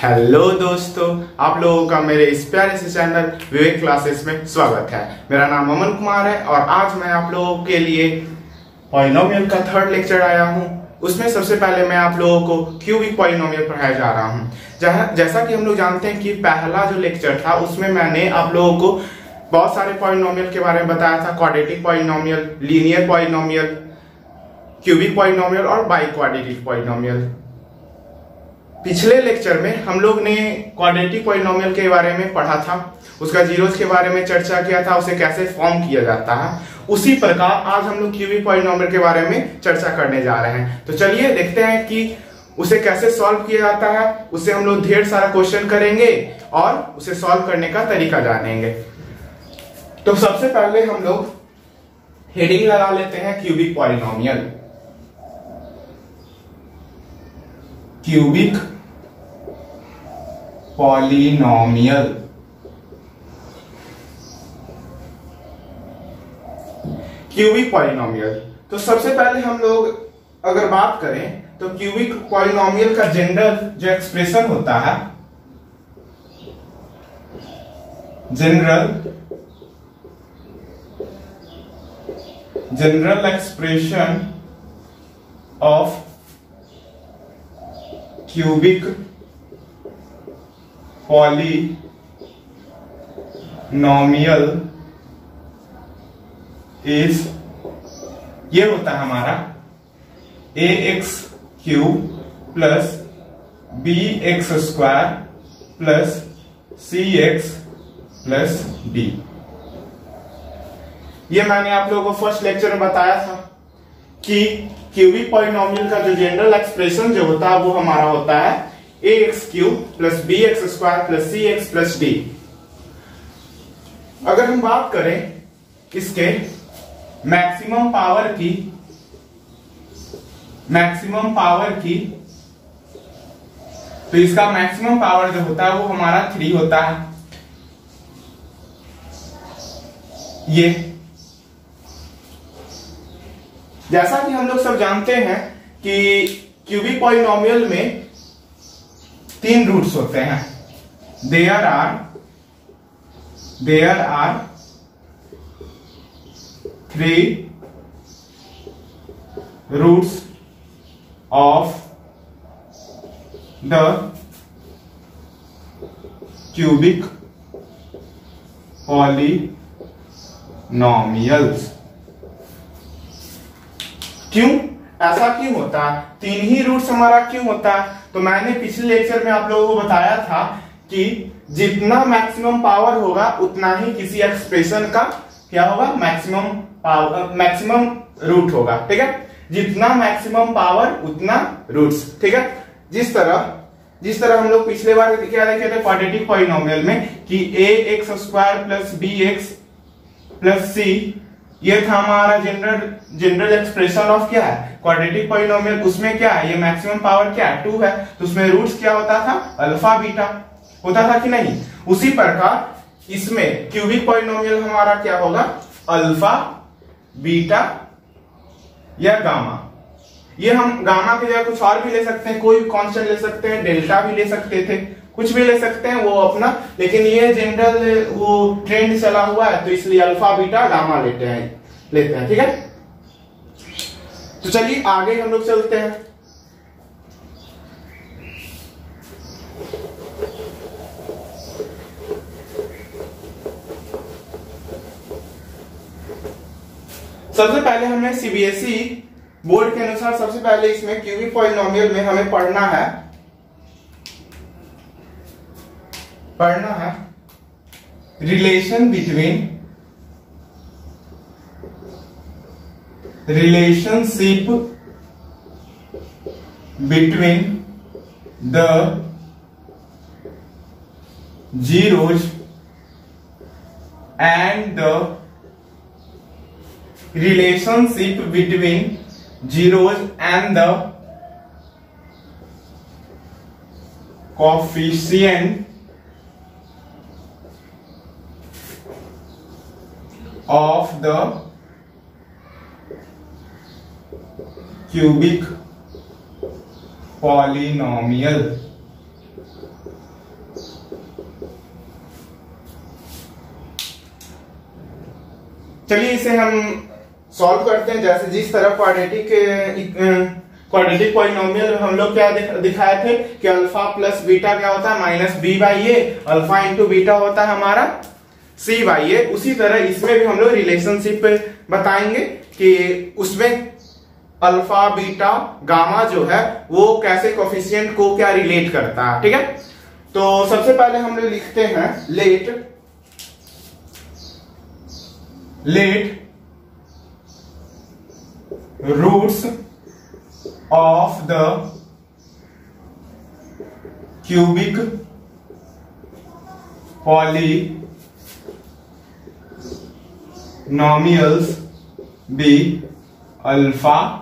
Hello दोस्तों, आप लोगों का मेरे इस प्यारे से चैनल विवेक क्लासेस में स्वागत है। मेरा नाम अमन कुमार है और आज मैं आप लोगों के लिए पॉलिनोमियल का थर्ड लेक्चर आया हूं। उसमें सबसे पहले मैं आप लोगों को क्यूबिक पॉलिनोमियल पढ़ाया जा रहा हूं। जैसा कि हम लोग जानते हैं कि पहला जो लेक्चर था उसमें मैंने आप लोगों को बहुत सारे पॉलिनोमियल के बारे में बताया था। Quadratic polynomial, linear polynomial, cubic polynomial और बाई क्वाड्रेटिक पॉलिनोमियल। पिछले लेक्चर में हम लोग ने क्वाड्रेटिक पॉलिनोमियल के बारे में पढ़ा था, उसका जीरोस के बारे में चर्चा किया था, उसे कैसे फॉर्म किया जाता है। उसी प्रकार आज हम लोग क्यूबिक पॉलिनोमियल के बारे में चर्चा करने जा रहे हैं। तो चलिए देखते हैं कि उसे कैसे सॉल्व किया जाता है। उससे हम लोग ढेर सारा क्वेश्चन करेंगे और उसे सॉल्व करने का तरीका जानेंगे। तो सबसे पहले हम लोग हेडिंग लगा लेते हैं cubic polynomial. Cubic polynomial. Cubic polynomial, तो सबसे पहले हम लोग अगर बात करें तो क्यूबिक पॉलिनोमियल का जनरल जो एक्सप्रेशन होता है, general expression of cubic polynomial is, ये होता है हमारा ax cube plus bx square plus cx plus d। ये मैंने आप लोगों को फर्स्ट लेक्चर में बताया था कि क्यूबिक पॉलिनोमियल का जो जनरल एक्सप्रेशन जो होता है वो हमारा होता है ax cube plus bx square plus cx plus d। अगर हम बात करें इसके मैक्सिमम पावर की तो इसका मैक्सिमम पावर जो होता है वो हमारा 3 होता है। ये जैसा कि हम लोग सब जानते हैं कि क्यूबिक पॉलिनोमियल में 3 रूट्स होते हैं। There are 3 roots of the cubic polynomials. क्यों ऐसा क्यों होता है? 3 ही रूट्स हमारा क्यों होता है? तो मैंने पिछले लेक्चर में आप लोगों को बताया था कि जितना मैक्सिमम पावर होगा उतना ही किसी एक्सप्रेशन का क्या होगा, मैक्सिमम रूट होगा। ठीक है, जितना मैक्सिमम पावर उतना रूट्स। ठीक है, जिस तरह हम लोग पिछले बार क्या देखे थे क्वाड्रेटिक पॉलिनोमियल में कि ax square plus bx plus c, ये था हमारा जनरल एक्सप्रेशन ऑफ क्या है, क्वाड्रेटिक पॉलिनोमियल। उसमें क्या है, ये मैक्सिमम पावर क्या है, 2 है, तो उसमें रूट्स क्या होता था, अल्फा बीटा होता था कि नहीं। उसी प्रकार इसमें क्यूबिक पॉलिनोमियल हमारा क्या होगा, अल्फा बीटा या गामा। ये हम गामा की जगह कुछ और भी ले सकते हैं, कोई भी कांस्टेंट ले सकते हैं, डेल्टा भी ले सकते थे, कुछ भी ले सकते हैं वो अपना, लेकिन ये जनरल वो ट्रेंड चला हुआ है तो इसलिए अल्फा बीटा गामा लेते हैं। ठीक है, तो चलिए आगे हम लोग चलते हैं। सबसे पहले हमें सीबीएसई बोर्ड के अनुसार सबसे पहले इसमें क्यूबिक पॉलिनोमियल में हमें पढ़ना है relationship between the zeros and the relationship between zeros and the coefficient of the cubic polynomial। इसे हम सॉल्व करते हैं, जैसे जिस तरह क्वाड्रेटिक पॉलिनोमियल हम लोग क्या दिखाए थे कि अल्फा प्लस बीटा क्या होता है minus B by A, alpha into beta होता है हमारा सी बाई ए। उसी तरह इसमें भी हम लोग रिलेशनशिप बताएंगे कि उसमें अल्फा बीटा गामा जो है वो कैसे कोफिशिएंट को क्या रिलेट करता है। ठीक है, तो सबसे पहले हम लोग लिखते हैं let roots of the cubic polynomials be alpha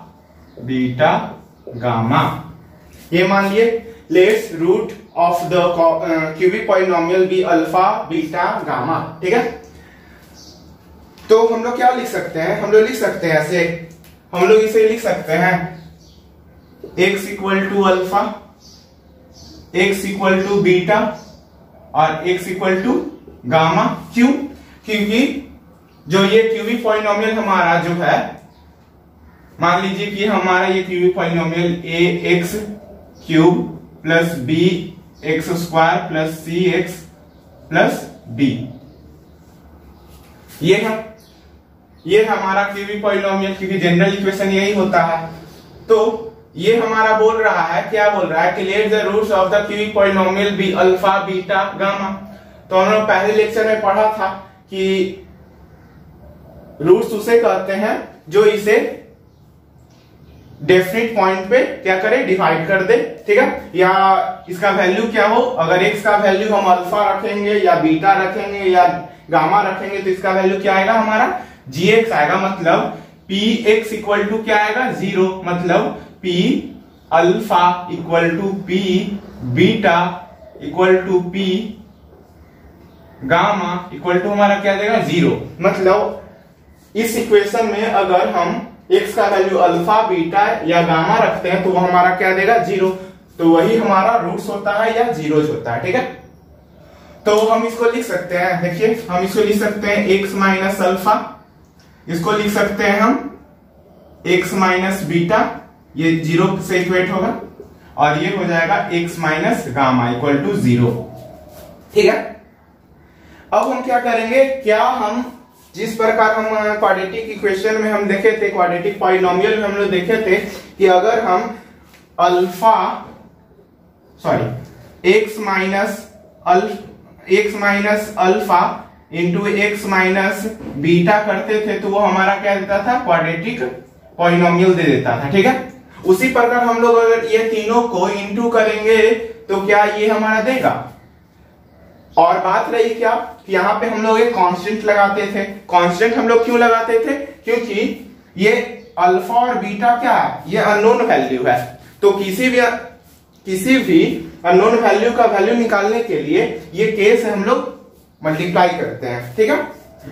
beta gamma. ये मान लिए let's root of the cubic polynomial be alpha beta gamma. ठीक है, तो हम लोग क्या लिख सकते हैं, हम लोग लिख सकते हैं ऐसे, हम लोग इसे लिख सकते हैं x equal to alpha, x equal to beta और x इक्वल टू गामा। क्यों? क्योंकि जो ये क्यूबिक पॉलिनोमियल हमारा जो है, मान लीजिए कि हमारा ये cubic polynomial a x cube plus b x square plus c x plus d, ये हमारा क्यूबिक पॉलिनोमियल, क्योंकि जनरल इक्वेशन यही होता है। तो ये हमारा बोल रहा है, क्या बोल रहा है कि let the roots of the cubic polynomial be alpha beta gamma. तो हम लोग पहले लेक्चर में पढ़ा था कि रूट्स उसे कहते हैं जो इसे डेफिनेट पॉइंट पे क्या करे, डिवाइड कर दे। ठीक है, या इसका वैल्यू क्या हो, अगर x का वैल्यू हम अल्फा रखेंगे या बीटा रखेंगे या गामा रखेंगे तो इसका वैल्यू क्या आएगा, हमारा gx आएगा। मतलब px इक्वल टू क्या आएगा, 0। मतलब p alpha equal to p beta equal to p gamma equal to हमारा क्या देगा, 0। मतलब इस इक्वेशन में अगर हम x का वैल्यू अल्फा बीटा या गामा रखते हैं तो वो हमारा क्या देगा, 0। तो वही हमारा रूट्स होता है या जीरोज होता है। ठीक है, तो हम इसको लिख सकते हैं, देखिए हम इसको लिख सकते हैं x माइनस अल्फा, इसको लिख सकते हैं हम x माइनस बीटा, ये 0 से इक्वेट होगा, और ये हो जाएगा x minus gamma equal to 0। ठीक है, अब हम क्या करेंगे, क्या हम जिस प्रकार हम क्वाड्रेटिक इक्वेशन में हम देखे थे, क्वाड्रेटिक पॉलिनोमियल में हम लोग देखे थे कि अगर हम x minus alpha into x minus beta करते थे तो वो हमारा क्या देता था, क्वाड्रेटिक पॉलिनोमियल दे देता था। ठीक है, उसी प्रकार हम लोग अगर ये तीनों को इंटू करेंगे तो क्या ये हमारा देगा। और बात रही क्या कि यहाँ पे हम लोग एक कांस्टेंट लगाते थे। कांस्टेंट हम लोग क्यों लगाते थे, क्योंकि ये अल्फा और बीटा क्या है, ये अननोन वैल्यू है। तो किसी भी अननोन वैल्यू का वैल्यू निकालने के लिए ये k से हम लोग मल्टीप्लाई करते हैं। ठीक है,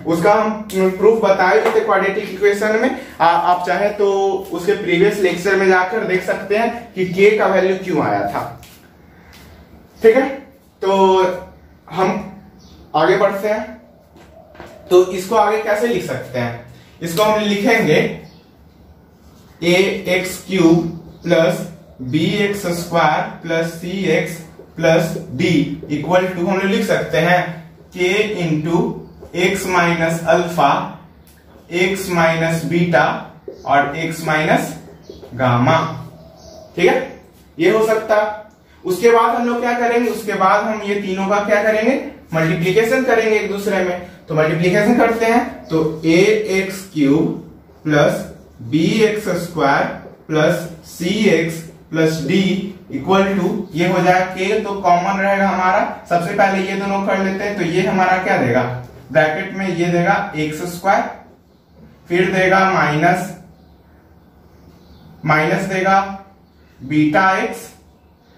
उसका हम प्रूफ बताए थे क्वाड्रेटिक इक्वेशन में। आप चाहे तो उसके प्रीवियस लेक्चर में जाकर देख सकते हैं कि k का वैल्यू क्यों आया था। ठीक है, तो हम आगे बढ़ते हैं। तो इसको आगे कैसे लिख सकते हैं, इसको हम लिखेंगे a x cube plus b x square plus c x plus d equal to हम लोग लिख सकते हैं k into x minus alpha, x minus beta और एक्स माइनस गामा। ठीक है, ये हो सकता। उसके बाद हम लोग क्या करेंगे, उसके बाद हम ये तीनों का क्या करेंगे, मल्टीप्लीकेशन करेंगे एक दूसरे में। तो मल्टीप्लीकेशन करते हैं तो a x cube plus b x square plus c x plus d equal to ये हो जाएगा के, तो कॉमन रहेगा हमारा। सबसे पहले ये दोनों कर लेते हैं, तो ये हमारा क्या देगा, ब्रैकेट में ये देगा एक्स स्क्वायर, फिर देगा माइनस देगा बीटा एक्स,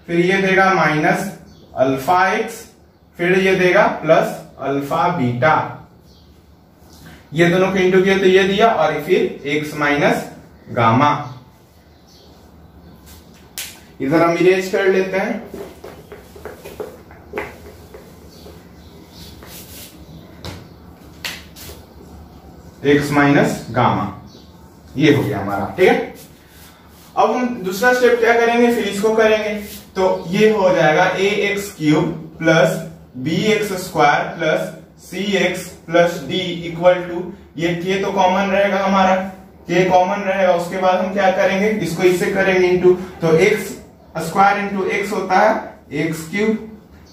फिर ये देगा माइनस अल्फा एक्स, फिर ये देगा प्लस अल्फा बीटा। ये दोनों को इंटू किया तो ये दिया, और फिर एक्स माइनस गामा। इधर हम इरेज कर लेते हैं। एक्स माइनस गामा, ये हो गया हमारा। ठीक है, अब हम दूसरा स्टेप क्या करेंगे, फिर इसको करेंगे। तो ये हो जाएगा a x cube plus b x square plus c x plus d equal to, ये के तो कॉमन रहेगा हमारा, के कॉमन रहेगा। उसके बाद हम क्या करेंगे, इसको इससे करेंगे इंटू, तो एक्स स्क्वायर इंटू एक्स होता है एक्स क्यूब,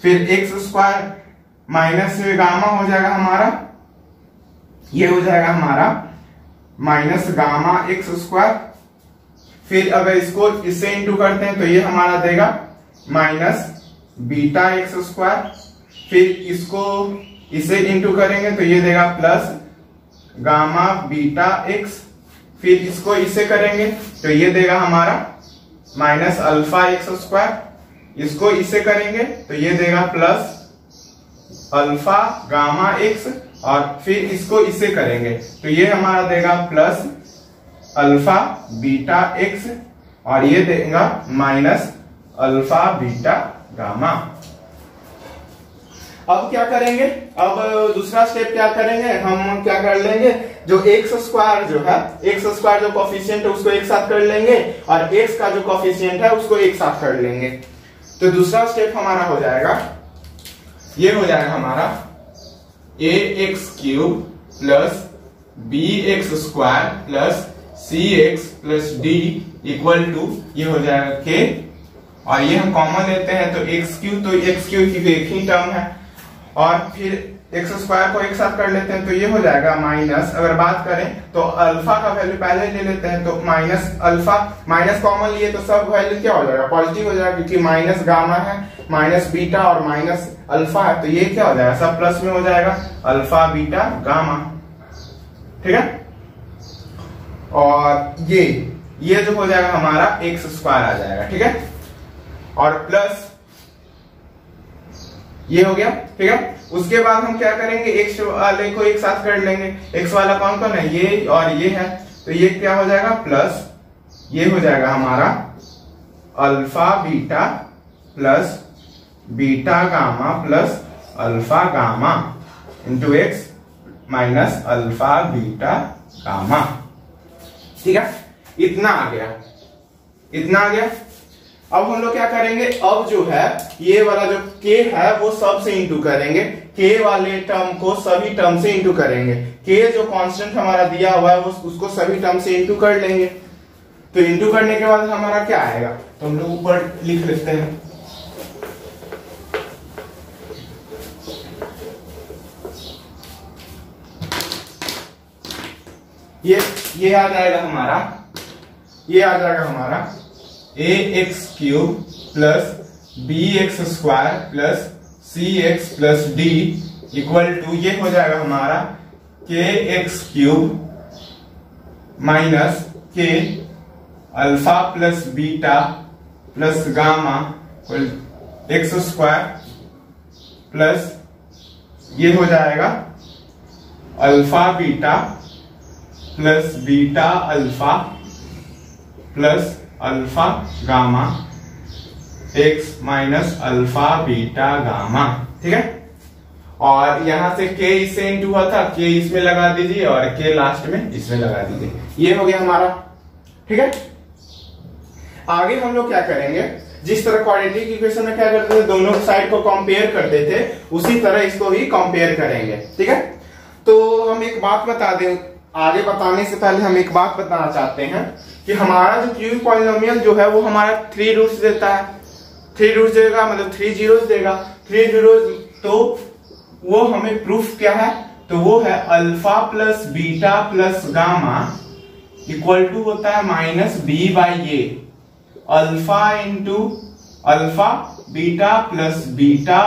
फिर एक्स स्क्वायर माइनस गामा हो जाएगा हमारा, ये हो जाएगा हमारा माइनस गामा एक्स स्क्वायर। फिर अगर इसको इससे इंटू करते हैं तो ये हमारा देगा माइनस बीटा एक्स स्क्वायर। फिर इसको इसे इंटू करेंगे तो ये देगा प्लस गामा बीटा एक्स। फिर इसको इसे करेंगे तो ये देगा हमारा माइनस अल्फा एक्स स्क्वायर। इसको इसे करेंगे तो ये देगा प्लस अल्फा गामा एक्स, और फिर इसको इसे करेंगे तो ये हमारा देगा प्लस अल्फा बीटा एक्स, और ये देगा माइनस अल्फा बीटा गामा। अब क्या करेंगे, अब दूसरा स्टेप क्या करेंगे, हम क्या कर लेंगे, जो एक्स स्क्वायर जो है, एक्स स्क्वायर जो कोफिशिएंट है उसको एक साथ कर लेंगे, और एक्स का जो कोफिशिएंट है उसको एक साथ कर लेंगे। तो दूसरा स्टेप हमारा हो जाएगा, ये हो जाएगा हमारा a x cube plus b x square plus c x plus d equal to, ये हो जाएगा के, और ये हम कॉमन लेते हैं तो एक्स क्यूब, तो एक्स क्यूब की एक ही टर्म है, और फिर एक्स स्क्वायर को एक साथ कर लेते हैं तो ये हो जाएगा माइनस, अगर बात करें तो अल्फा का वैल्यू पहले ले लेते हैं तो माइनस अल्फा, माइनस कॉमन लिए तो सब वैल्यू क्या हो जाएगा, पॉजिटिव हो जाएगा, क्योंकि माइनस गामा है, माइनस बीटा और माइनस अल्फा है, तो ये क्या हो जाएगा, सब प्लस में हो जाएगा, अल्फा बीटा गामा। ठीक है, और ये जो हो जाएगा हमारा एक्स स्क्वायर आ जाएगा। ठीक है, और प्लस ये हो गया। ठीक है, उसके बाद हम क्या करेंगे, एक्स वाले को एक साथ कर लेंगे, एक्स वाला कौन कौन है, ये और ये है, तो ये क्या हो जाएगा प्लस, ये हो जाएगा हमारा alpha beta plus beta gamma plus alpha gamma into x minus alpha beta gamma. ठीक है, इतना आ गया, इतना आ गया। अब हम लोग क्या करेंगे, अब जो है ये वाला जो k है वो सब से इंटू करेंगे, k वाले टर्म को सभी टर्म से इंटू करेंगे, k जो कांस्टेंट हमारा दिया हुआ है वो उसको सभी टर्म से इंटू कर लेंगे। तो इंटू करने के बाद हमारा क्या आएगा, तो हम लोग ऊपर लिख लेते हैं, ये आ जाएगा हमारा, ये आ जाएगा हमारा a x cube plus b x square plus c x plus d equal to, ये हो जाएगा हमारा k x cube minus k alpha plus beta plus gamma x square plus, ये हो जाएगा alpha beta plus beta alpha plus alpha gamma x minus alpha beta gamma. ठीक है, और यहां से के इससे इंटू हुआ था, के इसमें लगा दीजिए और के लास्ट में इसमें लगा दीजिए, ये हो गया हमारा। ठीक है, आगे हम लोग क्या करेंगे, जिस तरह क्वाड्रेटिक इक्वेशन में क्या करते थे, दोनों साइड को कंपेयर करते थे, उसी तरह इसको भी कंपेयर करेंगे। ठीक है, तो हम एक बात बता दें, आगे बताने से पहले हम एक बात बताना चाहते हैं कि हमारा जो क्यूबिक पॉलिनोमियल जो है वो हमारा 3 रूट्स देता है, 3 रूट्स देगा, मतलब 3 जीरोस देगा, 3 जीरोस, तो वो हमें प्रूफ क्या है, तो वो है alpha plus beta plus gamma equal to होता है minus B by A, alpha into alpha beta plus beta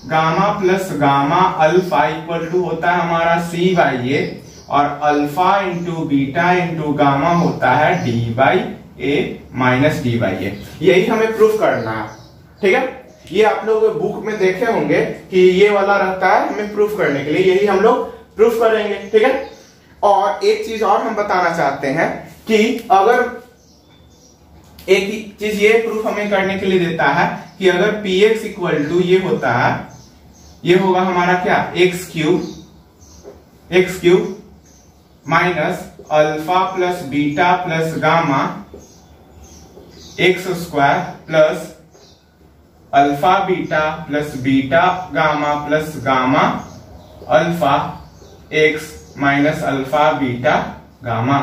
gamma plus gamma alpha equal to होता है हमारा सी बाई ए, और alpha into beta into gamma होता है d by a minus d by a. यही हमें proof करना है। ठीक है, ये आप लोग बुक में देखे होंगे कि ये वाला रहता है हमें प्रूफ करने के लिए, यही हम लोग प्रूफ करेंगे। ठीक है, और एक चीज और हम बताना चाहते हैं कि अगर एक चीज ये प्रूफ हमें करने के लिए देता है कि अगर px इक्वल टू ये होता है, ये होगा हमारा क्या, x cube minus alpha plus beta plus gamma x square plus alpha beta plus beta gamma plus gamma alpha x minus alpha beta gamma.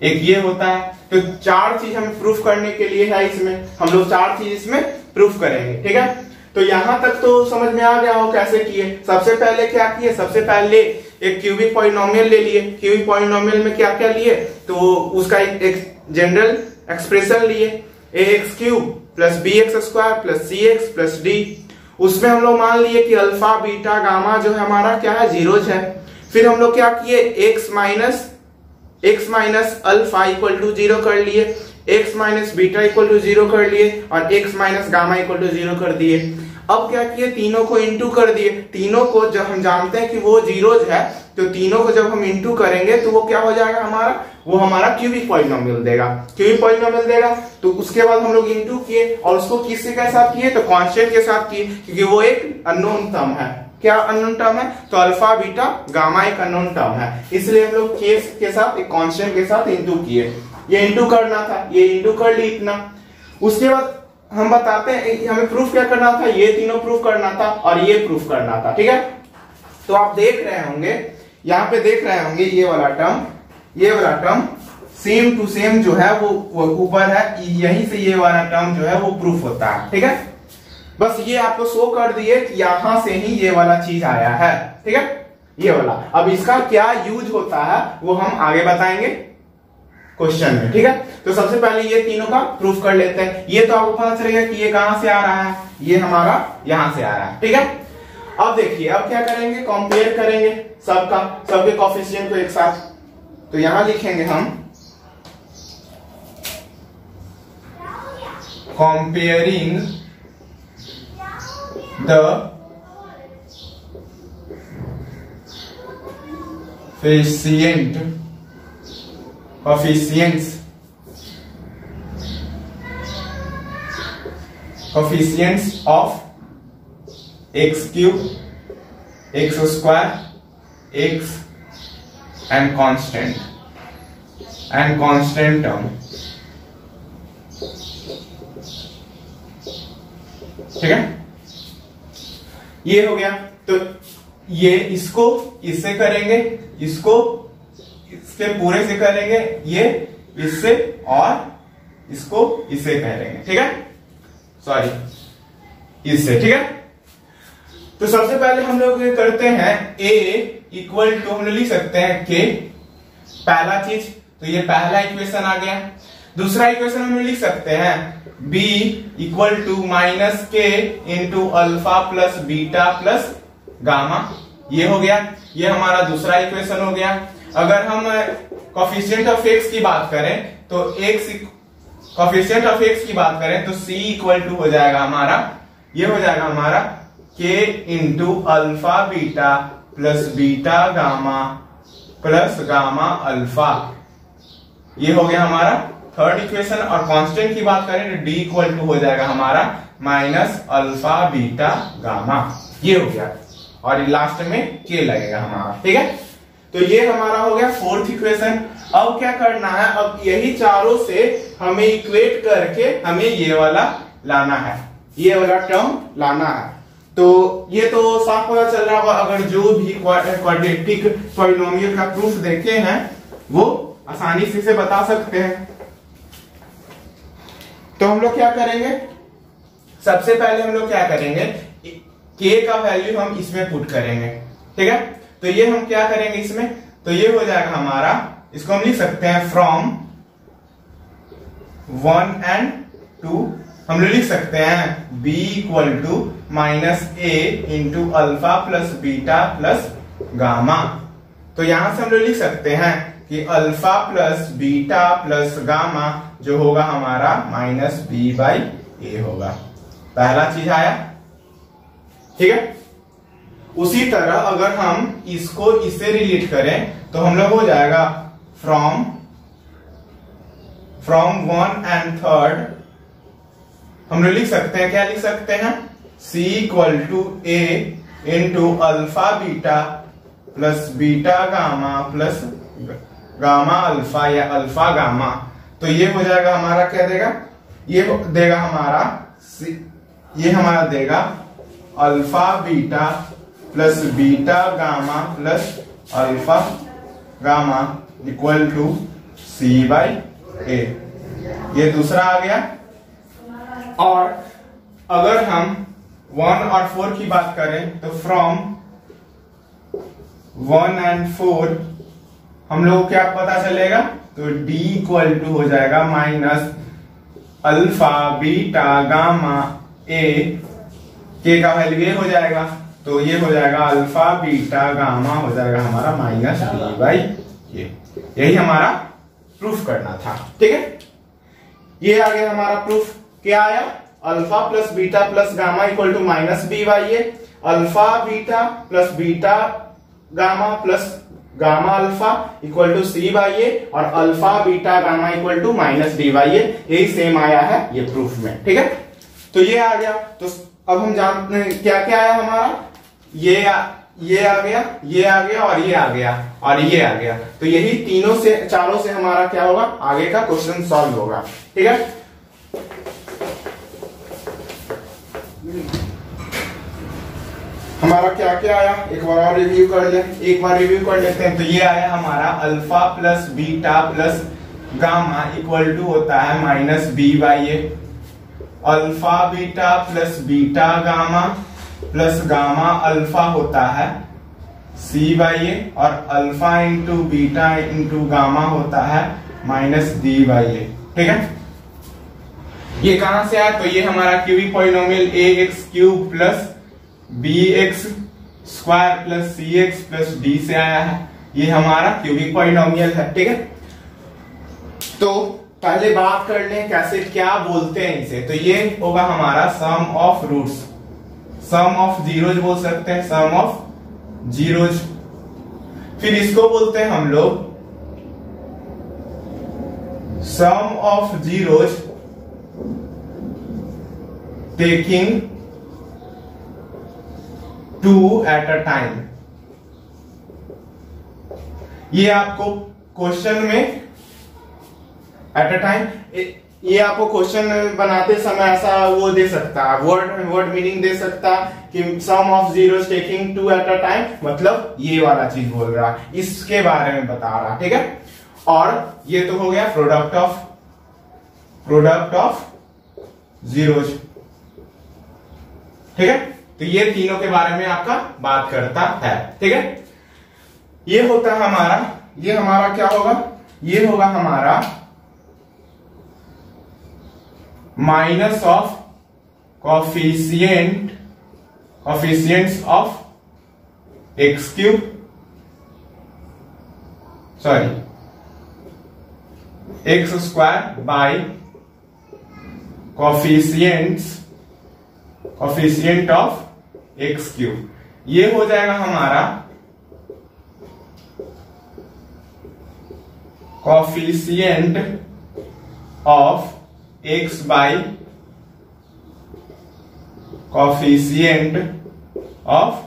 एक ये होता है। तो चार चीज हमें प्रूफ करने के लिए है, इसमें हम लोग चार चीज इसमें प्रूफ करेंगे। ठीक है, तो यहां तक तो समझ में आ गया हो कैसे किए। सबसे पहले क्या किए, सबसे पहले एक क्यूबिक पॉलिनोमियल ले लिए। क्यूबिक पॉलिनोमियल में क्या क्या लिए, तो उसका एक जनरल एक्सप्रेशन लिए, a x cube plus b x square plus c x plus d. उसमें हम लोग मान लिए कि अल्फा बीटा गामा जो है हमारा क्या है, जीरोज है। फिर हम लोग क्या किए, x minus alpha equal to 0 कर लिए, x minus beta equal to 0 कर लिए और x minus gamma equal to 0 कर दिए। अब क्या किए, तीनों को इंटू कर दिए। तीनों को जब हम जानते हैं कि वो जीरोज है, तो तीनों को जब हम इंटू करेंगे तो वो क्या हो जाएगा हमारा, वो हमारा क्यूबिक पॉलिनोमियल देगा। क्यूबिक पॉलिनोमियल देगा तो उसके बाद हम लोग इंटू किए और उसको किससे के साथ किए, तो कांस्टेंट के साथ किए, क्योंकि वो एक अननोन टर्म है। क्या अननोन टर्म है, तो अल्फा बीटा गामा एक अननोन टर्म है, इसलिए हम लोग केस के साथ एक कांस्टेंट के साथ इंटू किए। ये इंटू करना था, ये इंटू कर ली इतना। उसके बाद हम बताते हैं हमें प्रूफ क्या करना था, ये तीनों प्रूफ करना था और ये प्रूफ करना था। ठीक है, तो आप देख रहे होंगे, यहाँ पे देख रहे होंगे ये वाला टर्म सेम टू सेम जो है वो ऊपर है, यहीं से ये वाला टर्म जो है वो प्रूफ होता है। ठीक है, बस ये आपको शो कर दिए कि यहां से ही ये वाला चीज आया है। ठीक है, ये वाला। अब इसका क्या यूज होता है वो हम आगे बताएंगे क्वेश्चन में। ठीक है, तो सबसे पहले ये तीनों का प्रूफ कर लेते हैं। ये तो आपको पता चलेगा कि ये कहां से आ रहा है, ये हमारा यहां से आ रहा है। ठीक है, अब देखिए अब क्या करेंगे, कंपेयर करेंगे सबके कोफिशिएंट को एक साथ। तो यहां लिखेंगे हम comparing the coefficients of x cube, x square, x and constant term। ठीक है, ये हो गया। तो ये इसको इससे करेंगे, इसको इसके पूरे से करेंगे, ये इससे और इसको इससे करेंगे। ठीक है, सॉरी इससे। ठीक है, तो सबसे पहले हम लोग ये करते हैं a इक्वल टू हम लोग लिख सकते हैं k, पहला चीज। तो ये पहला इक्वेशन आ गया। दूसरा इक्वेशन हम लोग लिख सकते हैं b इक्वल टू माइनस के into alpha plus beta plus gamma. ये हो गया, ये हमारा दूसरा इक्वेशन हो गया। अगर हम कोफिशिएंट ऑफ एक्स की बात करें तो कोफिशिएंट ऑफ एक्स की बात करें तो c इक्वल टू हो जाएगा हमारा, ये हो जाएगा हमारा k into alpha beta plus beta gamma plus gamma alpha. ये हो गया हमारा थर्ड इक्वेशन। और कांस्टेंट की बात करें तो d इक्वल टू हो जाएगा हमारा माइनस अल्फा बीटा गामा। ये हो गया और लास्ट में k लगेगा हमारा। ठीक है, तो ये हमारा हो गया फोर्थ इक्वेशन। अब क्या करना है, अब यही चारों से हमें इक्वेट करके हमें ये वाला लाना है, ये वाला टर्म लाना है। तो ये तो साफ पता चल रहा होगा, अगर जो भी क्वाड्रेटिक पॉलिनोमियल का प्रूफ देखे हैं वो आसानी से इसे बता सकते हैं। तो हम लोग क्या करेंगे, सबसे पहले हम लोग क्या करेंगे, k का वैल्यू हम इसमें पुट करेंगे। ठीक है, तो ये हम क्या करेंगे इसमें, तो ये हो जाएगा हमारा, इसको हम लिख सकते हैं फ्रॉम 1 and 2 हम लोग लिख सकते हैं b equal to minus a into alpha plus beta plus gamma. तो यहां से हम लोग लिख सकते हैं कि alpha plus beta plus gamma जो होगा हमारा माइनस b बाई ए होगा। पहला चीज आया। ठीक है, उसी तरह अगर हम इसको इससे रिलेट करें तो हम लोग हो जाएगा फ्रॉम 1 and 3 हम लोग लिख सकते हैं, क्या लिख सकते हैं, c equal to a into alpha beta plus beta gamma plus gamma alpha या अल्फा गामा, तो ये हो जाएगा हमारा, क्या देगा, ये देगा हमारा, ये हमारा देगा alpha beta plus beta gamma plus alpha gamma equal to C/A। ये दूसरा आ गया। और अगर हम 1 और 4 की बात करें तो फ्रॉम 1 and 4 हम लोग को क्या पता चलेगा, तो D इक्वल टू हो जाएगा minus alpha beta gamma A, के का वैल्यू ये हो जाएगा, तो ये हो जाएगा अल्फा बीटा गामा हो जाएगा हमारा माइनस D/A। यही हमारा प्रूफ करना था, ठीक है। ये आ गया हमारा प्रूफ। क्या आया, alpha plus beta plus gamma equal to minus B/A, alpha beta plus beta gamma plus gamma alpha equal to C/A, और alpha beta gamma equal to minus D/A। यही सेम आया है ये प्रूफ में, ठीक है। तो ये आ गया। तो अब हम जानते हैं क्या क्या आया हमारा, ये आ गया, ये आ गया, और ये आ गया, और ये आ गया। तो यही तीनों से, चारों से हमारा क्या होगा, आगे का क्वेश्चन सॉल्व होगा, ठीक है। हमारा क्या क्या आया, एक बार और रिव्यू कर लेते हैं। तो ये आया हमारा alpha plus beta plus gamma equal to होता है minus B/A, alpha beta plus beta gamma plus gamma alpha होता है C/A, और alpha into beta into gamma होता है माइनस D/A, ठीक है। ये कहां से आया, तो ये हमारा cubic polynomial ax cube plus bx square plus cx plus d से आया है। ये हमारा क्यूबिक पॉलिनोमियल है, ठीक है। तो पहले बात कर लें कैसे क्या बोलते हैं इसे। तो ये होगा हमारा sum of roots, sum of zeros बोल सकते हैं, सम ऑफ जीरोज। फिर इसको बोलते हैं हम लोग sum of zeros taking 2 at a time. ये आपको क्वेश्चन में एट अ टाइम, ये आपको क्वेश्चन बनाते समय ऐसा वो दे सकता है, वर्ड मीनिंग दे सकता कि sum of zeros taking 2 at a time, मतलब ये वाला चीज बोल रहा, इसके बारे में बता रहा, ठीक है। और ये तो हो गया प्रोडक्ट ऑफ जीरोस, ठीक है। तो ये तीनों के बारे में आपका बात करता है, ठीक है। ये होता है हमारा, ये हमारा क्या होगा, ये होगा हमारा minus of coefficients of x cube, sorry x square by coefficient of x cube. ये हो जाएगा हमारा coefficient of x by coefficient of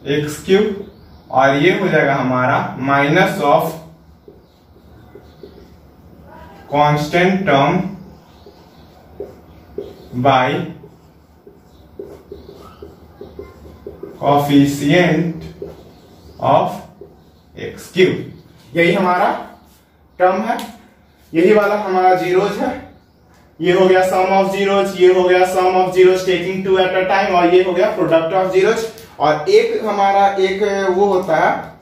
x cube, और ये हो जाएगा हमारा minus of constant term by coefficient of x cube. यही हमारा टर्म है, यही वाला हमारा जीरोज है। ये हो गया सम ऑफ जीरोज, ये हो गया sum of zeros taking 2 at a time, और ये हो गया प्रोडक्ट ऑफ जीरोज। और एक हमारा एक वो होता है,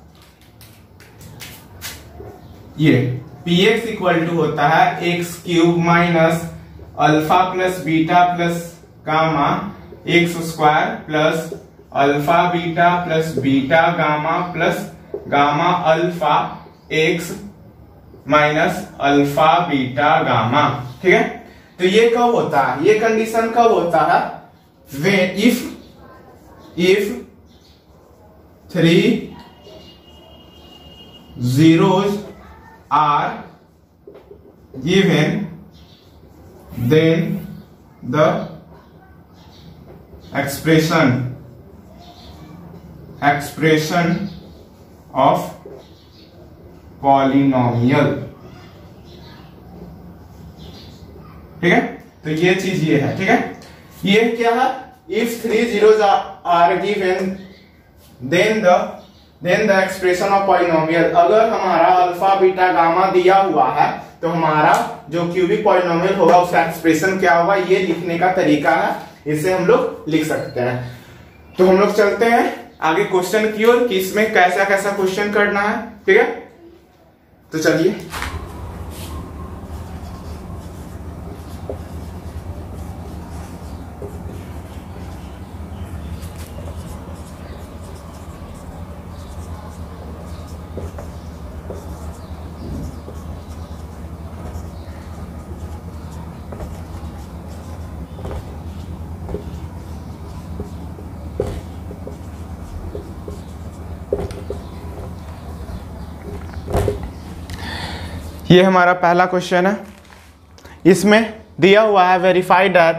ये px इक्वल टू होता है x cube minus alpha plus beta plus gamma x square plus alpha beta plus beta gamma plus gamma alpha x minus alpha beta gamma, ठीक है। तो ये कब होता है, ये कंडीशन कब होता है, way if 3 zeros are given, then the expression of polynomial. ठीक है, तो ये चीज ये है। ठीक है, ये क्या है, if 3 zeros are given then the expression of polynomial. अगर हमारा अल्फा बीटा गामा दिया हुआ है तो हमारा जो क्यूबिक पॉलिनोमियल होगा उसका एक्सप्रेशन क्या होगा, ये लिखने का तरीका है, इसे हम लोग लिख सकते हैं। तो हम लोग चलते हैं आगे क्वेश्चन की ओर कि इसमें कैसा कैसा क्वेश्चन करना है। ठीक है, तो चलिए ये हमारा पहला क्वेश्चन है। इसमें दिया हुआ है verify that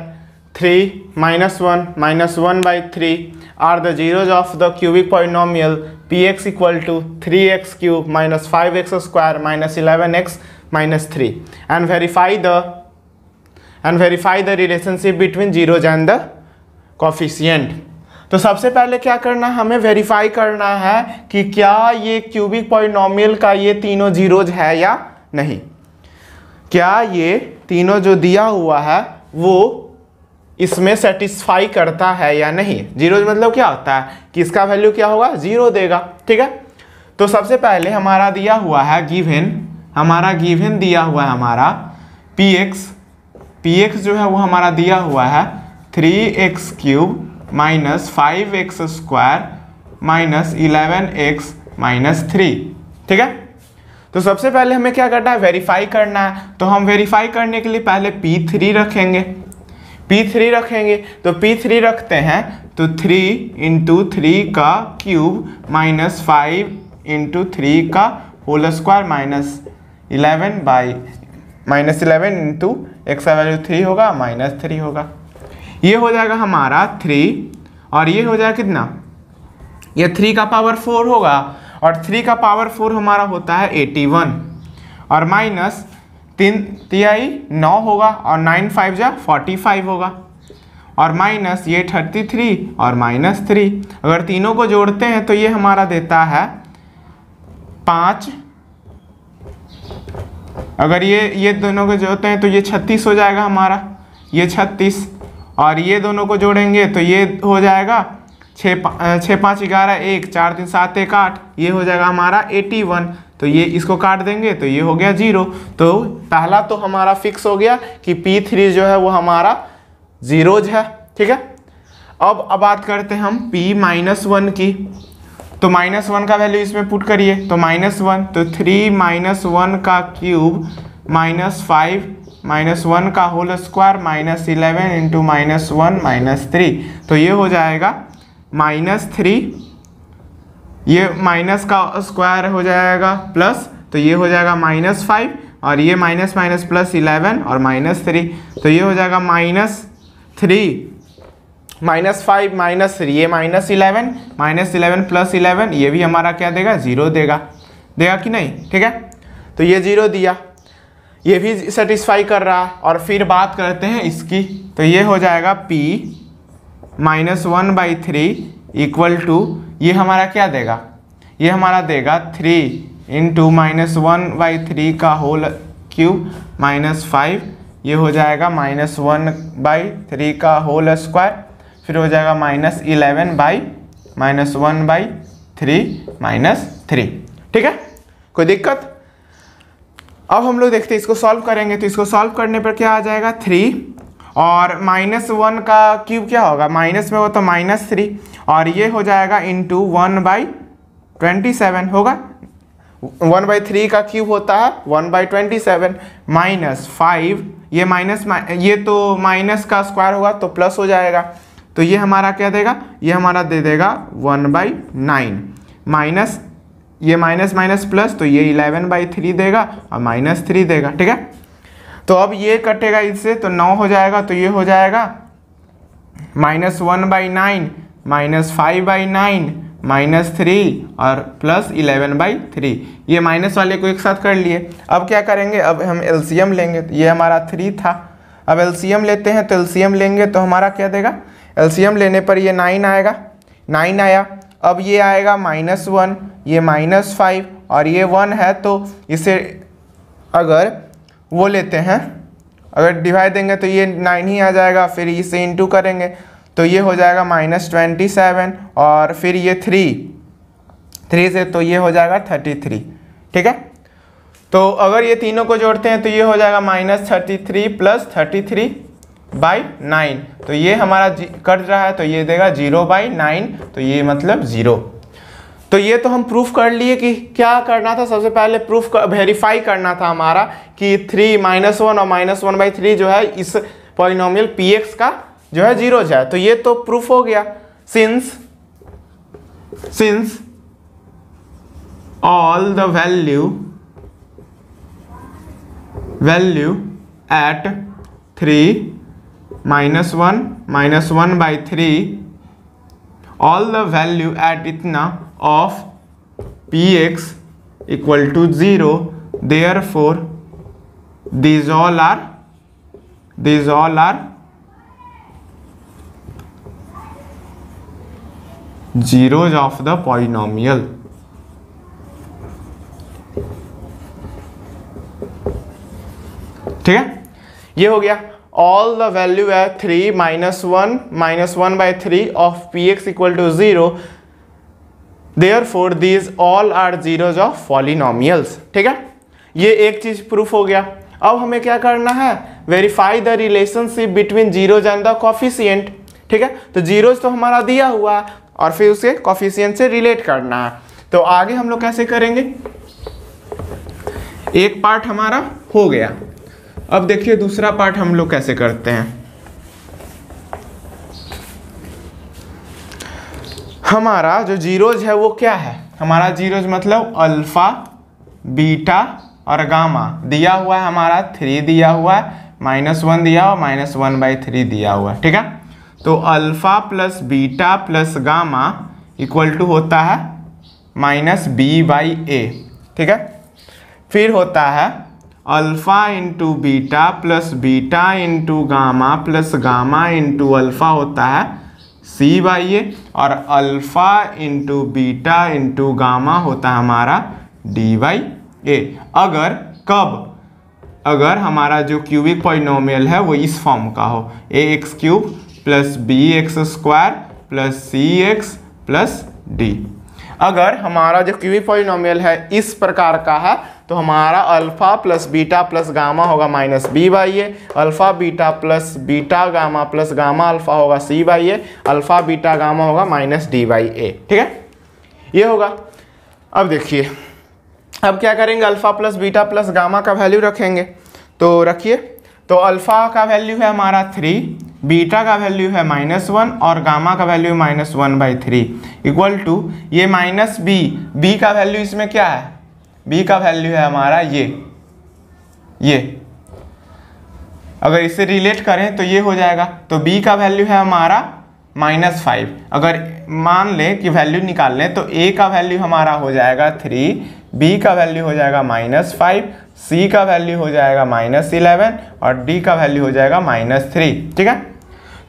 3 -1 -1/3 are the zeros of the cubic polynomial px equal to 3x³ - 5x² - 11x - 3 and verify the relationship between zeros and the coefficient. तो सबसे पहले क्या करना है, हमें वेरीफाई करना है कि क्या ये क्यूबिक पॉलिनोमियल का ये तीनों जीरोज है या नहीं। क्या ये तीनों जो दिया हुआ है वो इसमें सेटिस्फाई करता है या नहीं। जीरो मतलब क्या होता है कि इसका वैल्यू क्या होगा, जीरो देगा। ठीक है, तो सबसे पहले हमारा दिया हुआ है गिवन दिया हुआ है हमारा px जो है वो हमारा दिया हुआ है 3x³ - 5x² - 11x - 3। ठीक है, तो सबसे पहले हमें क्या करना है, वेरीफाई करना है। तो हम वेरीफाई करने के लिए पहले P3 रखेंगे। तो P3 रखते हैं तो 3 × 3 का क्यूब - 5 × 3 का होल स्क्वायर -11 × x का वैल्यू 3 होगा -3 होगा। ये हो जाएगा हमारा 3 और ये हो जाएगा कितना, ये 3 का पावर 4 होगा और 3 का पावर 4 हमारा होता है 81 और माइनस 3 तिहाई 9 होगा और 9 5 जा 45 होगा और माइनस ये 33 और -3। अगर तीनों को जोड़ते हैं तो ये हमारा देता है 5। अगर ये दोनों को जोड़ते हैं तो ये 36 हो जाएगा हमारा, ये 36 और ये दोनों को जोड़ेंगे तो ये हो जाएगा 6 5 11 1 4 3 7 1 8, ये हो जाएगा हमारा 81। तो ये इसको काट देंगे तो ये हो गया 0। तो पहला तो हमारा फिक्स हो गया कि P3 जो है वो हमारा जीरोज है। ठीक है, अब बात करते हैं हम P-1 की। तो -1 का वैल्यू इसमें पुट करिए तो -1 तो 3 - 1 का क्यूब -5 -1 का होल स्क्वायर -11 × -1 -3। तो ये हो जाएगा -3, ये माइनस का स्क्वायर हो जाएगा प्लस, तो ये हो जाएगा -5 और ये माइनस प्लस 11 और -3। तो ये हो जाएगा -3 -5 -3, ये -11 प्लस 11, ये भी हमारा क्या देगा, 0 देगा कि नहीं। ठीक है, तो ये 0 दिया, ये भी सेटिस्फाई कर रहा है। और फिर बात करते हैं इसकी, तो ये हो जाएगा P-1/3 इक्वल टू, ये हमारा क्या देगा, ये हमारा देगा 3 × -1/3 का होल क्यूब -5, ये हो जाएगा -1/3 का होल स्क्वायर, फिर हो जाएगा -11/-1/3 ठीक है, कोई दिक्कत। अब हम लोग देखते हैं इसको सॉल्व करेंगे, तो इसको सॉल्व करने पर क्या आ जाएगा 3 और -1 का क्यूब क्या होगा, माइनस में हो तो -3 और ये हो जाएगा इंटू 1/27 होगा। 1/3 का क्यूब होता है 1/27 -5, ये ये तो माइनस का स्क्वायर होगा तो प्लस हो जाएगा, तो ये हमारा क्या देगा, ये हमारा दे देगा 1/9 माइनस ये माइनस प्लस, तो ये 11/3 देगा और -3 देगा। ठीक है, तो अब ये कटेगा इससे तो 9 हो जाएगा, तो ये हो जाएगा -1/9 -5/9 -3 और प्लस 11/3, ये माइनस वाले को एक साथ कर लिए। अब क्या करेंगे, अब हम एलसीएम लेंगे। तो ये हमारा 3 था, अब एलसीएम लेते हैं। तो एलसीएम लेंगे तो हमारा क्या देगा, एलसीएम लेने पर ये 9 आएगा, 9 आया। अब ये आएगा -1, ये -5 और ये 1 है, तो इसे अगर वो लेते हैं, अगर डिवाइड देंगे तो ये 9 ही आ जाएगा, फिर इसे इंटू करेंगे तो ये हो जाएगा -27 और फिर ये 3 से तो ये हो जाएगा 33। ठीक है, तो अगर ये तीनों को जोड़ते हैं तो ये हो जाएगा -33 + 33/9, तो ये हमारा कट रहा है तो ये देगा 0/9, तो ये मतलब 0। तो ये तो हम प्रूफ कर लिए कि क्या करना था, सबसे पहले प्रूफ वेरीफाई करना था हमारा कि 3 -1 और -1/3 जो है इस पॉलिनोमियल px का जो है 0 है। तो ये तो प्रूफ हो गया। Since all the value at 3 -1 -1/3 all the value at इतना of px equal to 0, therefore these all are zeros of the polynomial। ठीक है, ये हो गया। all the value at 3 -1 -1/3 of px equal to 0, therefore these all are zeros of polynomials। ठीक है, ये एक चीज प्रूफ हो गया। अब हमें क्या करना है, verify the relationship between zeros and the coefficient. ठीक है, तो जीरोज तो हमारा दिया हुआ है और फिर उसे कोफिशिएंट से रिलेट करना है। तो आगे हम लोग कैसे करेंगे, एक पार्ट हमारा हो गया। अब देखिए दूसरा पार्ट हम लोग कैसे करते हैं। हमारा जो जीरोज है वो क्या है, हमारा जीरोज मतलब अल्फा, बीटा और गामा दिया हुआ है, हमारा 3 दिया हुआ है, -1 दिया हुआ, -1/3 दिया हुआ है। ठीक है, तो alpha plus beta plus gamma equal to होता है -b/a। ठीक है, फिर होता है alpha into beta plus beta into gamma plus gamma into alpha होता है c/a, और alpha into beta into gamma होता है हमारा d/a। अगर हमारा जो क्यूबिक पॉलिनोमियल है वो इस फॉर्म का हो, ax³ + bx² + cx + d। अगर हमारा जो क्यूबिक पॉलिनोमियल है इस प्रकार का है तो हमारा alpha plus beta plus gamma होगा -b/a, alpha beta plus beta gamma plus gamma alpha होगा c/a, अल्फा बीटा गामा होगा -d/a। ठीक है, ये होगा। अब देखिए, अब क्या करेंगे, alpha plus beta plus gamma का वैल्यू रखेंगे। तो रखिए, तो अल्फा का वैल्यू है हमारा 3, बीटा का वैल्यू है -1 और गामा का वैल्यू -1/3 इक्वल टू ये -b का वैल्यू इसमें क्या है, b का वैल्यू है हमारा ये अगर इसे रिलेट करें तो ये हो जाएगा। तो b का वैल्यू है हमारा -5। अगर मान लें कि वैल्यू निकाल लें तो a का वैल्यू हमारा हो जाएगा 3, b का वैल्यू हो जाएगा -5, c का वैल्यू हो जाएगा -11 और d का वैल्यू हो जाएगा -3। ठीक है,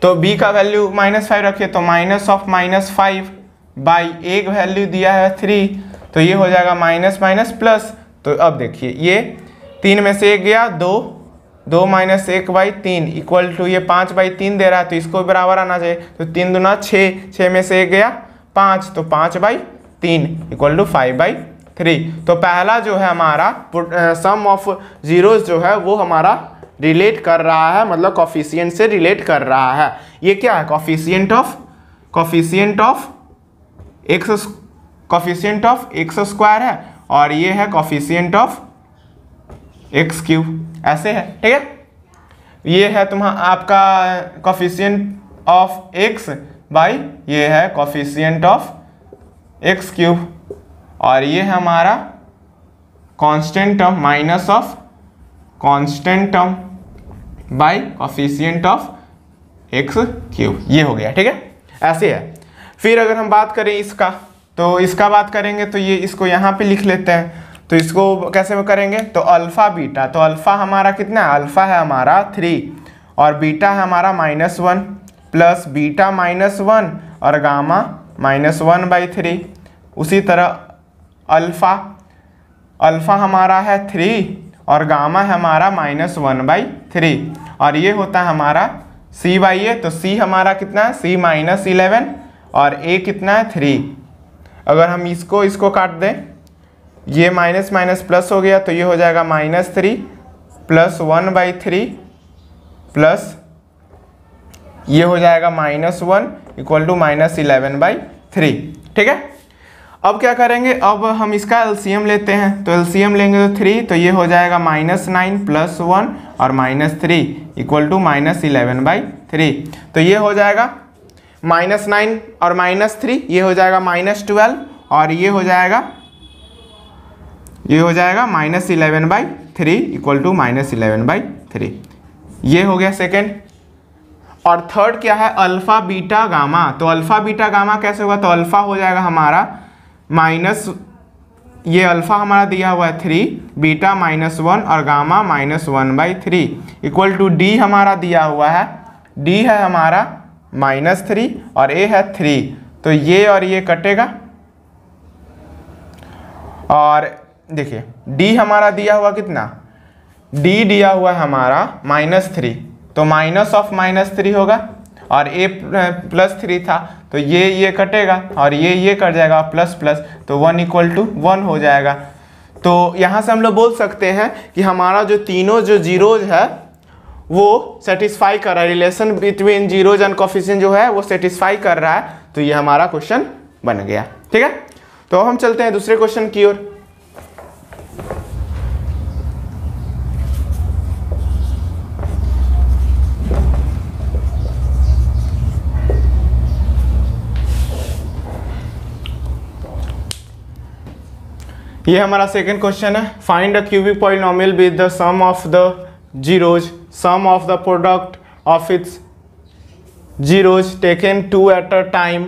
तो b का वैल्यू -5 रखिए तो -5 एक वैल्यू दिया है 3, तो ये हो जाएगा माइनस प्लस। तो अब देखिए ये 3 में से 1 गया 2 -1/3 इक्वल टू ये 5/3 दे रहा है, तो इसको बराबर आना चाहिए। तो 3 दूना 6, 6 में से 1 गया 5, तो 5/3 इक्वल टू 5/3। तो पहला जो है हमारा सम ऑफ जीरोज जो है वो हमारा रिलेट कर रहा है, मतलब कोफिशिएंट से रिलेट कर रहा है। ये क्या है, कोफिशिएंट ऑफ x² है और ये है कोफिशिएंट ऑफ x³, ऐसे है। ठीक है, ये है तुम्हारा आपका कोफिशिएंट ऑफ x बाई ये है कोफिशिएंट ऑफ x³ और ये है हमारा constant term minus of constant term by coefficient of x³, ये हो गया। ठीक है, ऐसे है। फिर अगर हम बात करें इसका, तो इसका बात करेंगे तो ये इसको यहाँ पे लिख लेते हैं। तो इसको कैसे करेंगे, तो अल्फ़ा बीटा, तो अल्फ़ा हमारा कितना है, अल्फ़ा है हमारा 3 और बीटा है हमारा -1 प्लस बीटा -1 और गामा -1/3। उसी तरह अल्फ़ा हमारा है 3 और गामा है हमारा -1/3 और ये होता है हमारा C/A। तो C हमारा कितना है, C -11 और A कितना है 3। अगर हम इसको काट दें, ये माइनस माइनस प्लस हो गया तो ये हो जाएगा -3 प्लस 1/3 प्लस ये हो जाएगा -1 इक्वल टू -11/3। ठीक है, अब क्या करेंगे, अब हम इसका एलसीएम लेते हैं। तो एलसीएम लेंगे तो 3, तो ये हो जाएगा -9 प्लस 1 और -3 इक्वल टू -11/3। तो ये हो जाएगा -9 और -3, ये हो जाएगा -12 और ये हो जाएगा -11/3 इक्वल टू -11/3। ये हो गया सेकेंड। और थर्ड क्या है, अल्फ़ा बीटा गामा। तो अल्फ़ा बीटा गामा कैसे होगा, तो अल्फ़ा हो जाएगा हमारा ये अल्फ़ा हमारा दिया हुआ है 3, बीटा -1 और गामा -1/3 इक्वल टू डी हमारा दिया हुआ है, डी है हमारा -3 और ए है 3। तो ये और ये कटेगा और देखिए डी हमारा दिया हुआ कितना, डी दिया हुआ है हमारा -3, तो माइनस ऑफ -3 होगा और a +3 था तो ये कटेगा और ये कट जाएगा प्लस प्लस, तो 1 इक्वल टू 1 हो जाएगा। तो यहाँ से हम लोग बोल सकते हैं कि हमारा जो तीनों जो जीरोज है वो सेटिस्फाई कर रहा है, relation between zeros and coefficient जो है वो सेटिस्फाई कर रहा है। तो ये हमारा क्वेश्चन बन गया। ठीक है, तो हम चलते हैं दूसरे क्वेश्चन की ओर। ये हमारा सेकंड क्वेश्चन है, find a cubic polynomial with the sum of the zeros, sum of the product of its zeros taken 2 at a time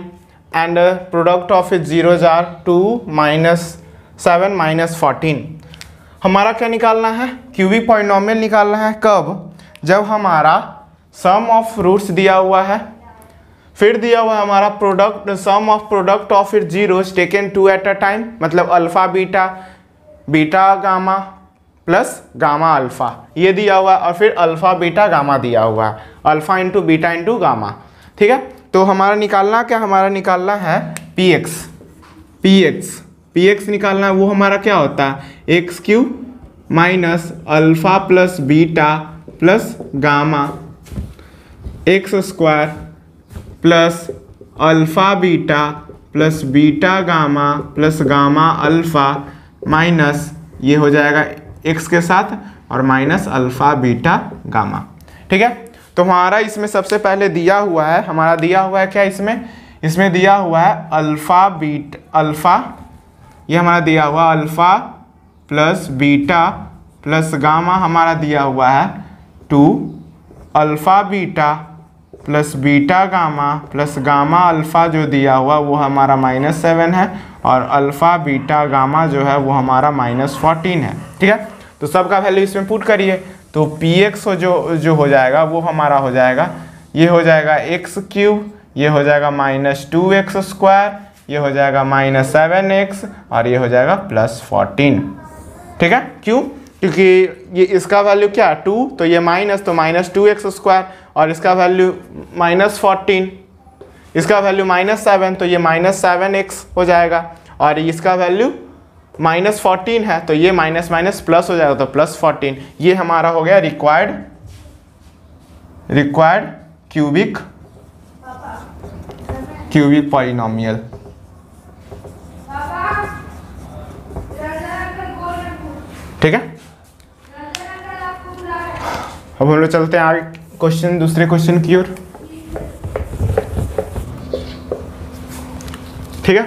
and product of its zeros are 2 -7 -14। हमारा क्या निकालना है, क्यूबिक पॉलिनोमियल निकालना है। कब, जब हमारा सम ऑफ रूट्स दिया हुआ है, फिर दिया हुआ हमारा product, sum of product of it zeros taken 2 at a time, मतलब alpha beta, beta gamma plus gamma alpha, ये दिया हुआ है। और फिर अल्फा बीटा गामा दिया हुआ है, alpha into beta into gamma. ठीक है, तो हमारा निकालना क्या, हमारा निकालना है पीएक्स निकालना है। वो हमारा क्या होता है, x³ minus alpha plus beta plus gamma x² plus alpha beta plus beta gamma plus gamma alpha minus ये हो जाएगा x के साथ और माइनस अल्फ़ा बीटा गामा। ठीक है, तो हमारा इसमें सबसे पहले दिया हुआ है, हमारा दिया हुआ है क्या, इसमें दिया हुआ है अल्फ़ा, ये हमारा दिया हुआ alpha plus beta plus gamma हमारा दिया हुआ है 2, alpha beta plus beta gamma plus gamma alpha जो दिया हुआ वो हमारा -7 है और अल्फ़ा बीटा गामा जो है वो हमारा -14 है। ठीक है, तो सबका वैल्यू इसमें पुट करिए तो px जो हो जाएगा वो हमारा हो जाएगा, ये हो जाएगा x³, ये हो जाएगा -2x², ये हो जाएगा -7x और ये हो जाएगा +14। ठीक है, क्यों, क्योंकि ये इसका वैल्यू क्या 2, तो ये माइनस, तो -2x² और इसका वैल्यू -14, इसका वैल्यू -7, तो ये -7x हो जाएगा और इसका वैल्यू -14 है तो ये माइनस माइनस प्लस हो जाएगा तो +14। ये हमारा हो गया रिक्वायर्ड क्यूबिक पॉलिनोमियल। ठीक है, अब हम लोग चलते हैं आगे क्वेश्चन, दूसरे क्वेश्चन की ओर। ठीक है,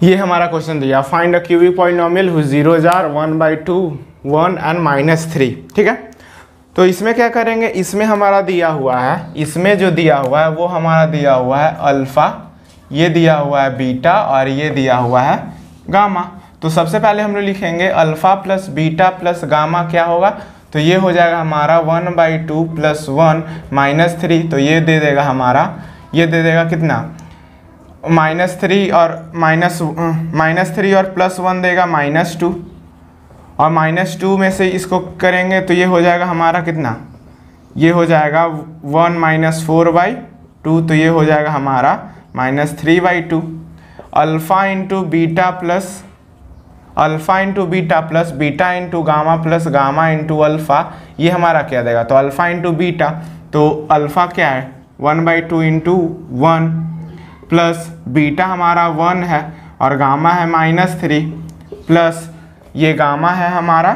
ये हमारा क्वेश्चन दिया, find a cubic polynomial whose zeros are 1/2, 1 and -3। ठीक है, तो इसमें क्या करेंगे, इसमें हमारा दिया हुआ है, इसमें जो दिया हुआ है वो हमारा दिया हुआ है अल्फ़ा, ये दिया हुआ है बीटा और ये दिया हुआ है गामा। तो सबसे पहले हम लोग लिखेंगे alpha plus beta plus gamma क्या होगा, तो ये हो जाएगा हमारा 1/2 + 1 - 3। तो ये दे देगा हमारा, ये दे देगा कितना, -3 और -3 और +1 देगा -2, और -2 में से इसको करेंगे तो ये हो जाएगा हमारा कितना, ये हो जाएगा 1 - 4/2। तो ये हो जाएगा हमारा -3/2। Alpha into beta plus beta into gamma plus gamma into alpha, ये हमारा क्या देगा, तो अल्फ़ा इंटू बीटा, तो अल्फ़ा क्या है 1/2 इंटू 1 प्लस बीटा हमारा 1 है और गामा है -3 प्लस ये गामा है हमारा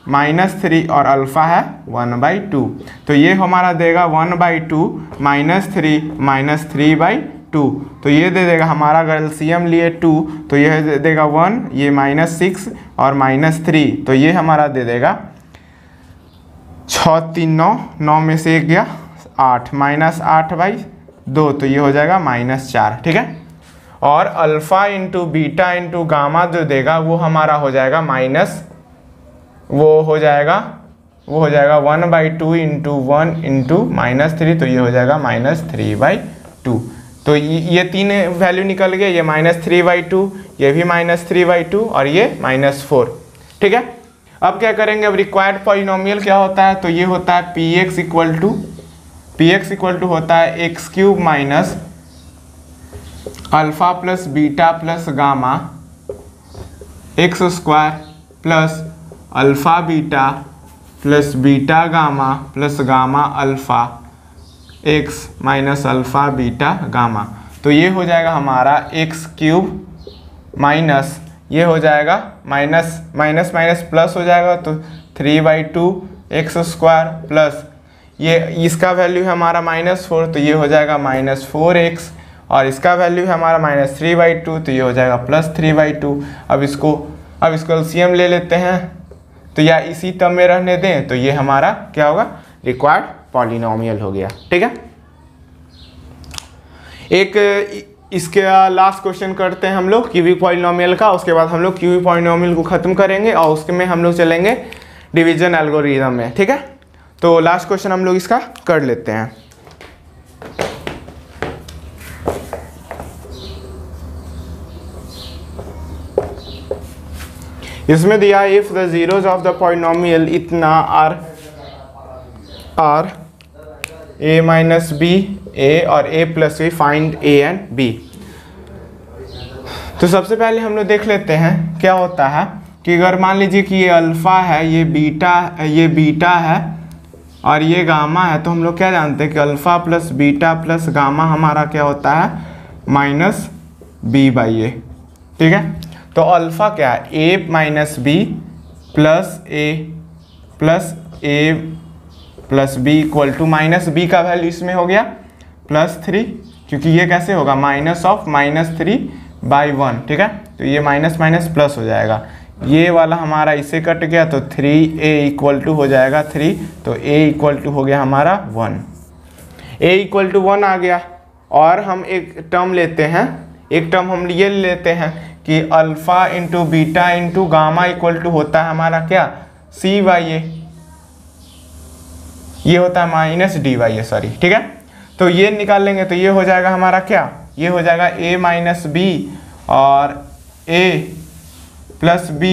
-3 और अल्फ़ा है 1/2। तो ये हमारा देगा 1/2 -3 -3/2। तो ये दे देगा हमारा, अगर एलसीएम लिए 2 तो ये दे देगा 1, ये -6 और -3, तो ये हमारा दे देगा 6 3 9, 9 में से 1 गया 8, -8/2, तो ये हो जाएगा -4। ठीक है। और alpha into beta into gamma जो देगा वो हमारा हो जाएगा वो हो जाएगा 1/2 इंटू 1 इंटू -3, तो ये हो जाएगा -3/2। तो ये 3 वैल्यू निकल गए, ये -3/2, ये भी -3/2 और ये -4। ठीक है। अब क्या करेंगे, अब रिक्वायर्ड पॉलिनोमियल क्या होता है, तो ये होता है px इक्वल टू होता है x³ minus alpha plus beta plus gamma x² plus alpha beta plus beta gamma plus gamma alpha x minus alpha beta gamma. तो ये हो जाएगा हमारा x³ माइनस, ये हो जाएगा माइनस प्लस हो जाएगा, तो 3/2 x² प्लस ये इसका वैल्यू है हमारा -4, तो ये हो जाएगा -4x, और इसका वैल्यू है हमारा -3/2, तो ये हो जाएगा +3/2। अब इसको एलसीएम ले लेते हैं, तो या इसी टर्म में रहने दें, तो ये हमारा क्या होगा, रिक्वायर्ड पॉलिनोमियल हो गया। ठीक है। एक इसके लास्ट क्वेश्चन करते हैं हम लोग क्यूबिक पॉलिनोमियल का, उसके बाद हम लोग क्यूबिक पॉलिनोमियल को ख़त्म करेंगे और उसके में हम लोग चलेंगे डिवीजन एल्गोरिथम में। ठीक है। तो लास्ट क्वेश्चन हम लोग इसका कर लेते हैं। इसमें दिया if the zeros of the polynomial इतना are a minus B A और a plus B, find a and b। तो सबसे पहले हम लोग देख लेते हैं क्या होता है कि अगर मान लीजिए कि ये अल्फ़ा है, ये बीटा है और ये गामा है, तो हम लोग क्या जानते हैं कि alpha plus beta plus gamma हमारा क्या होता है -b/a। ठीक है। तो अल्फ़ा क्या है, a minus B plus a plus b equal to -b का वैल्यू इसमें हो गया +3, क्योंकि ये कैसे होगा -3/1। ठीक है। तो ये माइनस प्लस हो जाएगा, ये वाला हमारा इससे कट गया, तो 3a इक्वल टू हो जाएगा 3, तो a इक्वल टू हो गया हमारा 1, a इक्वल टू 1 आ गया। और हम एक टर्म लेते हैं, एक टर्म हम ये लेते हैं कि alpha into beta into gamma equal to होता है हमारा क्या, c/a, ये होता है -d/a, सॉरी। ठीक है। तो ये निकाल लेंगे, तो ये हो जाएगा हमारा क्या, ये हो जाएगा a माइनस बी और a प्लस b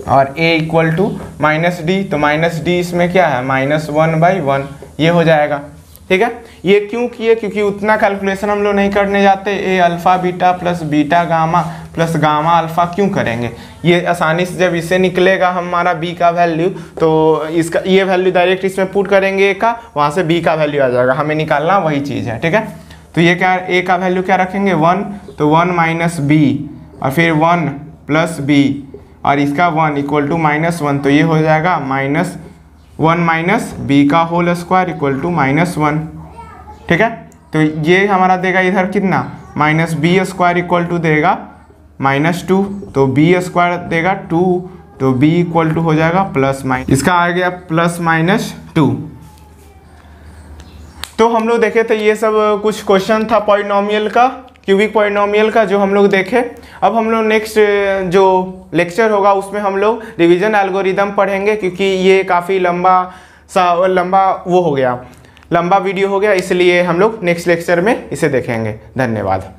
और a इक्वल टू -d, तो -d इसमें क्या है -1/1, ये हो जाएगा। ठीक है। ये क्यों किए, क्योंकि उतना कैलकुलेशन हम लोग नहीं करने जाते, a alpha beta plus beta gamma plus gamma alpha क्यों करेंगे, ये आसानी से जब इससे निकलेगा हमारा b का वैल्यू, तो इसका ये वैल्यू डायरेक्ट इसमें पुट करेंगे a का, वहाँ से b का वैल्यू आ जाएगा, हमें निकालना वही चीज़ है। ठीक है। तो ये क्या, a का वैल्यू क्या रखेंगे 1, तो 1 माइनस b और फिर 1 प्लस b और इसका 1 इक्वल टू -1, तो ये हो जाएगा -1 माइनस बी का होल स्क्वायर इक्वल टू -1। ठीक है। तो ये हमारा देगा इधर कितना -b² इक्वल टू देगा -2, तो b² देगा 2, तो b इक्वल टू हो जाएगा +, इसका आ गया +-2। तो हम लोग देखे थे ये सब कुछ क्वेश्चन था पॉलिनोमियल का, क्यूबिक पॉलिनोमियल का जो हम लोग देखे। अब हम लोग नेक्स्ट जो लेक्चर होगा उसमें हम लोग डिवीजन एल्गोरिदम पढ़ेंगे, क्योंकि ये काफ़ी लंबा वो हो गया, लंबा वीडियो हो गया, इसलिए हम लोग नेक्स्ट लेक्चर में इसे देखेंगे। धन्यवाद।